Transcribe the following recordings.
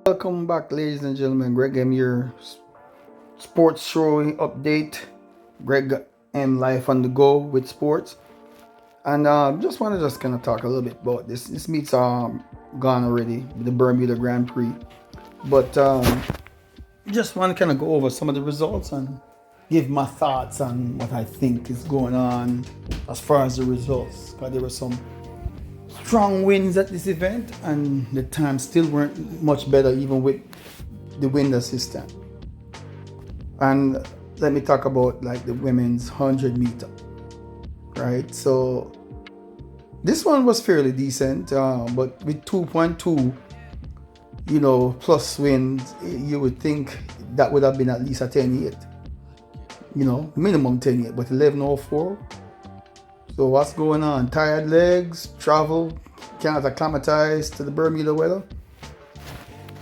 Welcome back, ladies and gentlemen. Greg M, your sports show update. Greg M, life on the go with sports, and just want to just kind of talk a little bit about this. This meet's gone already, the Bermuda Grand Prix, but just want to kind of go over some of the results and give my thoughts on what I think is going on as far as the results. Because there were some strong wins at this event, and the times still weren't much better, even with the wind assistant. And let me talk about like the women's 100 meter, right? So this one was fairly decent, but with 2.2, plus wins, you would think that would have been at least a 10-8, minimum 10-8, but 11.04. So what's going on? Tired legs, travel, can't acclimatize to the Bermuda weather.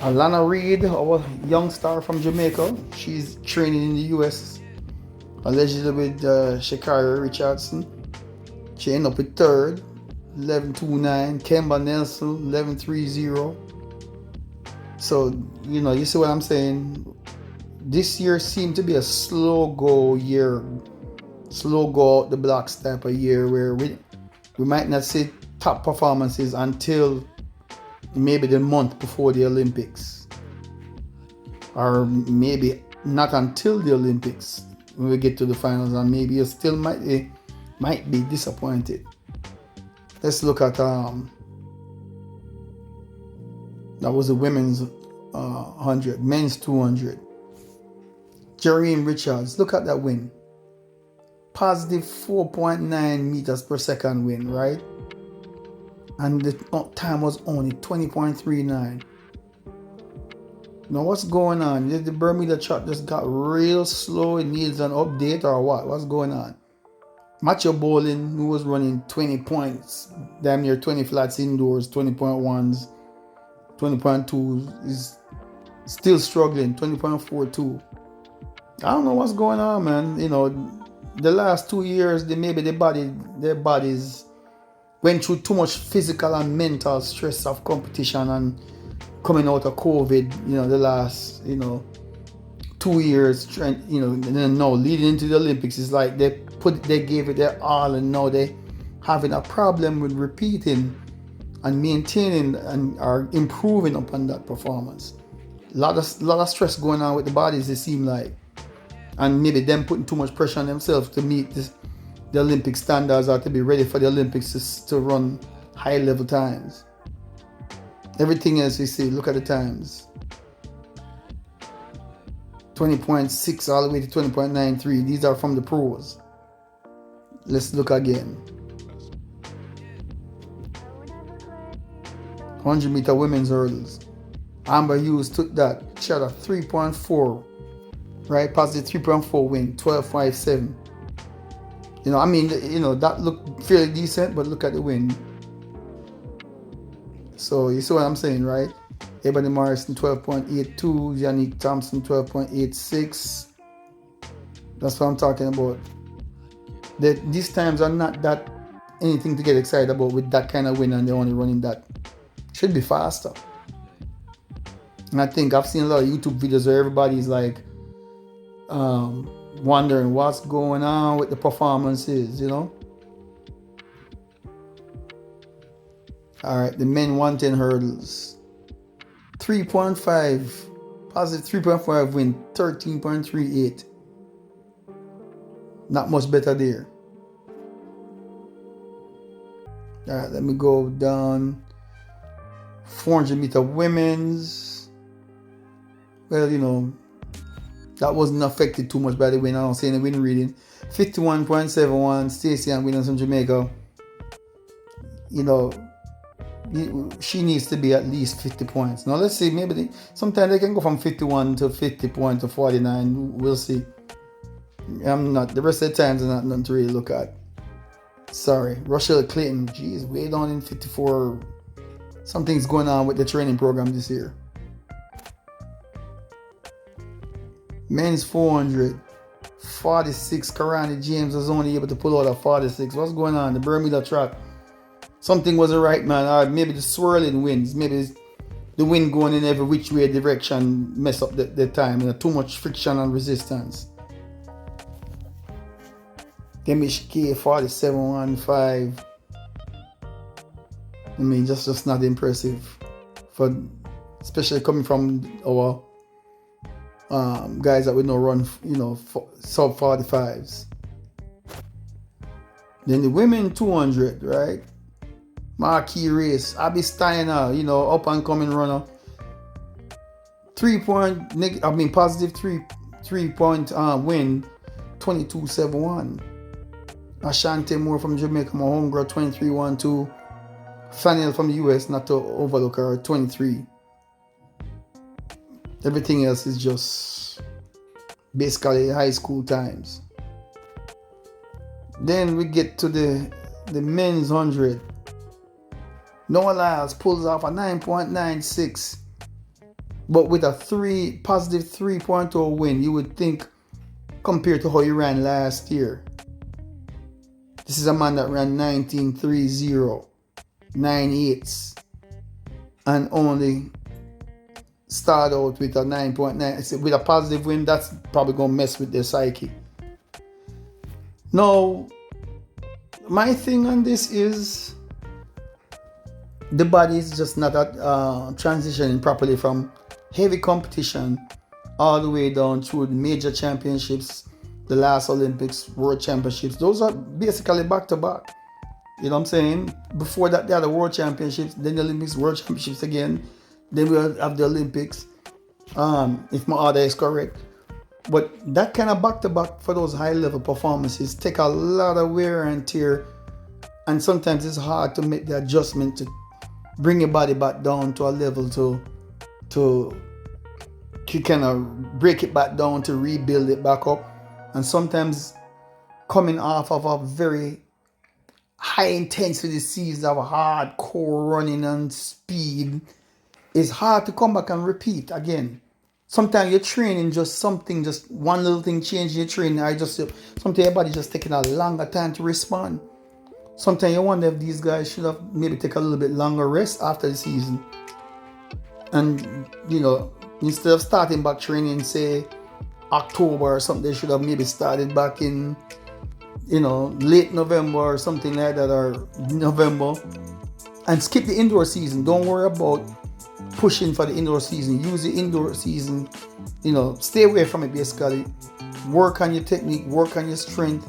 Alana Reid, our young star from Jamaica, she's training in the US, allegedly with Shakira Richardson. She ended up with third, 11.29. Kemba Nelson, 11.30. So, you see what I'm saying? This year seemed to be a slow go year, slow go out the blocks type of year where we might not see top performances until maybe the month before the Olympics, or maybe not until the Olympics when we get to the finals, and maybe you still might be disappointed. Let's look at that was the women's 100, men's 200. Jereen Richards, look at that win. Positive 4.9 meters per second win, right? And the time was only 20.39. Now what's going on? The Bermuda chart just got real slow. It needs an update or what? What's going on? Matthew Bolin, who was running 20 points, damn near 20 flats indoors, 20.1s, 20.2s, is still struggling, 20.42. I don't know what's going on, man. The last 2 years, their bodies went through too much physical and mental stress of competition and coming out of COVID, the last, 2 years, now leading into the Olympics, is like they gave it their all, and now they having a problem with repeating and maintaining and are improving upon that performance. A lot of stress going on with the bodies, it seem like, and maybe them putting too much pressure on themselves to meet the Olympic standards or to be ready for the Olympics to run high level times. Everything else you see, look at the times. 20.6 all the way to 20.93. These are from the pros. Let's look again. 100-meter women's hurdles. Amber Hughes took that. She had a 3.4, right? Positive 3.4 win, 12.57. That looked fairly decent, but look at the win. So you see what I'm saying, right? Ebony Morrison 12.82, Yannick Thompson 12.86. That's what I'm talking about. These times are not that anything to get excited about with that kind of win, and they're only running that. Should be faster. And I think I've seen a lot of YouTube videos where everybody's like wondering what's going on with the performances, All right, the men 110 hurdles. 3.5, positive 3.5 win, 13.38. Not much better there. All right, let me go down. 400-meter women's. Well, that wasn't affected too much by the win. I don't see any win reading. 51.71, Stacey Ann Williams from Jamaica. She needs to be at least 50 points. Now let's see, maybe sometimes they can go from 51 to 50 points to 49. We'll see. The rest of the times are not nothing to really look at. Sorry. Rochelle Clayton, geez, way down in 54. Something's going on with the training program this year. Men's 400, 46. Karani James was only able to pull out a 46. What's going on? The Bermuda track. Something wasn't right, man. Maybe the swirling winds. Maybe the wind going in every which way direction mess up the time. Too much friction and resistance. MHK 4715. I mean, just not impressive, for especially coming from our guys that we know run, sub 45s. Then the women 200, right? Marquee race, Abby Steiner, up and coming runner. Positive 3-point win, 22-7-1. Ashanti Moore from Jamaica, my homegirl, 23-1-2. Faniel from the US, not to overlook her, 23. Everything else is just basically high school times. Then we get to the men's 100. Noah Lyles pulls off a 9.96, but with a positive 3.0 win. You would think, compared to how he ran last year. This is a man that ran 19.30, 9.8s, and only started out with a 9.9. With a positive win, that's probably going to mess with their psyche. Now, my thing on this is the body is just not transitioning properly from heavy competition all the way down through the major championships, the last Olympics, World Championships. Those are basically back-to-back. You know what I'm saying? Before that, they had the World Championships, then the Olympics, World Championships again. Then we'll have the Olympics, if my order is correct. But that kind of back-to-back for those high-level performances take a lot of wear and tear. And sometimes it's hard to make the adjustment to bring your body back down to a level to kind of break it back down, to rebuild it back up. And sometimes coming off of a very high intensity season of hardcore running and speed, it's hard to come back and repeat again. Sometimes you're training just one little thing change in your training. Sometimes your body just taking a longer time to respond. Sometimes you wonder if these guys should have maybe take a little bit longer rest after the season. And, instead of starting back training, say, October or something, they should have maybe started back in, late November or something like that, or November. And skip the indoor season. Don't worry about pushing for the indoor season. Use the indoor season. Stay away from it basically. Work on your technique, work on your strength,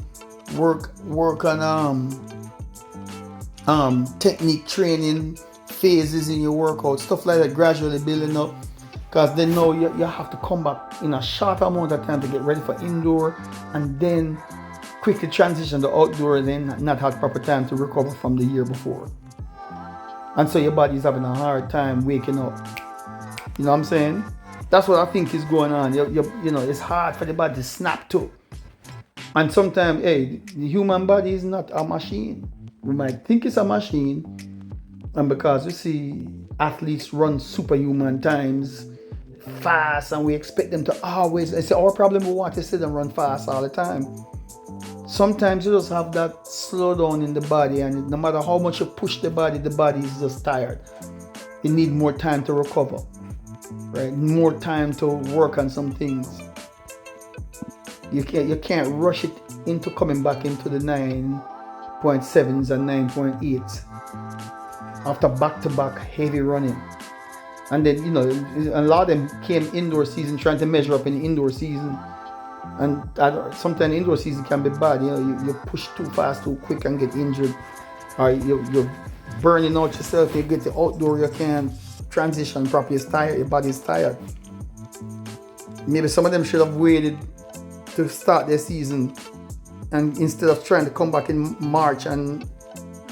work on technique training, phases in your workout, stuff like that, gradually building up. Because they know you have to come back in a short amount of time to get ready for indoor, and then quickly transition to outdoor, and then not have proper time to recover from the year before. And so your body is having a hard time waking up. You know what I'm saying? That's what I think is going on. It's hard for the body to snap to. And sometimes, the human body is not a machine. We might think it's a machine, and because we see athletes run superhuman times, fast, and we expect them to always, it's our problem, we want to see them run fast all the time. Sometimes you just have that slowdown in the body, and no matter how much you push the body is just tired. You need more time to recover, right? More time to work on some things. You can't rush it into coming back into the 9.7s and 9.8s after back-to-back heavy running. And then, a lot of them came indoor season trying to measure up in the indoor season. And sometimes indoor season can be bad. You push too fast, too quick, and get injured. Or you're burning out yourself. You get to outdoor, you can't transition properly. It's tired. Your body's tired. Maybe some of them should have waited to start their season, and instead of trying to come back in March and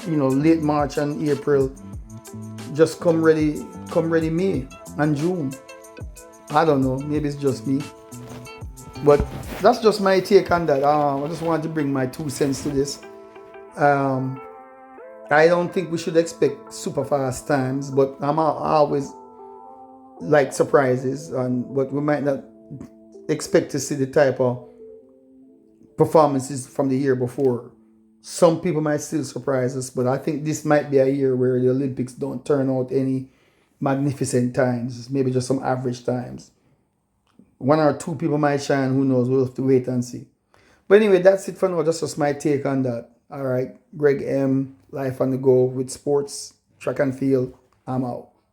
late March and April, just come ready May and June. I don't know. Maybe it's just me. But that's just my take on that. I just wanted to bring my 2 cents to this. I don't think we should expect super fast times, but I'm always like surprises, but we might not expect to see the type of performances from the year before. Some people might still surprise us, but I think this might be a year where the Olympics don't turn out any magnificent times, maybe just some average times. One or two people might shine, who knows? We'll have to wait and see. But anyway, that's it for now. Just my take on that. All right. Greg M, Life on the Go with sports, track and field. I'm out.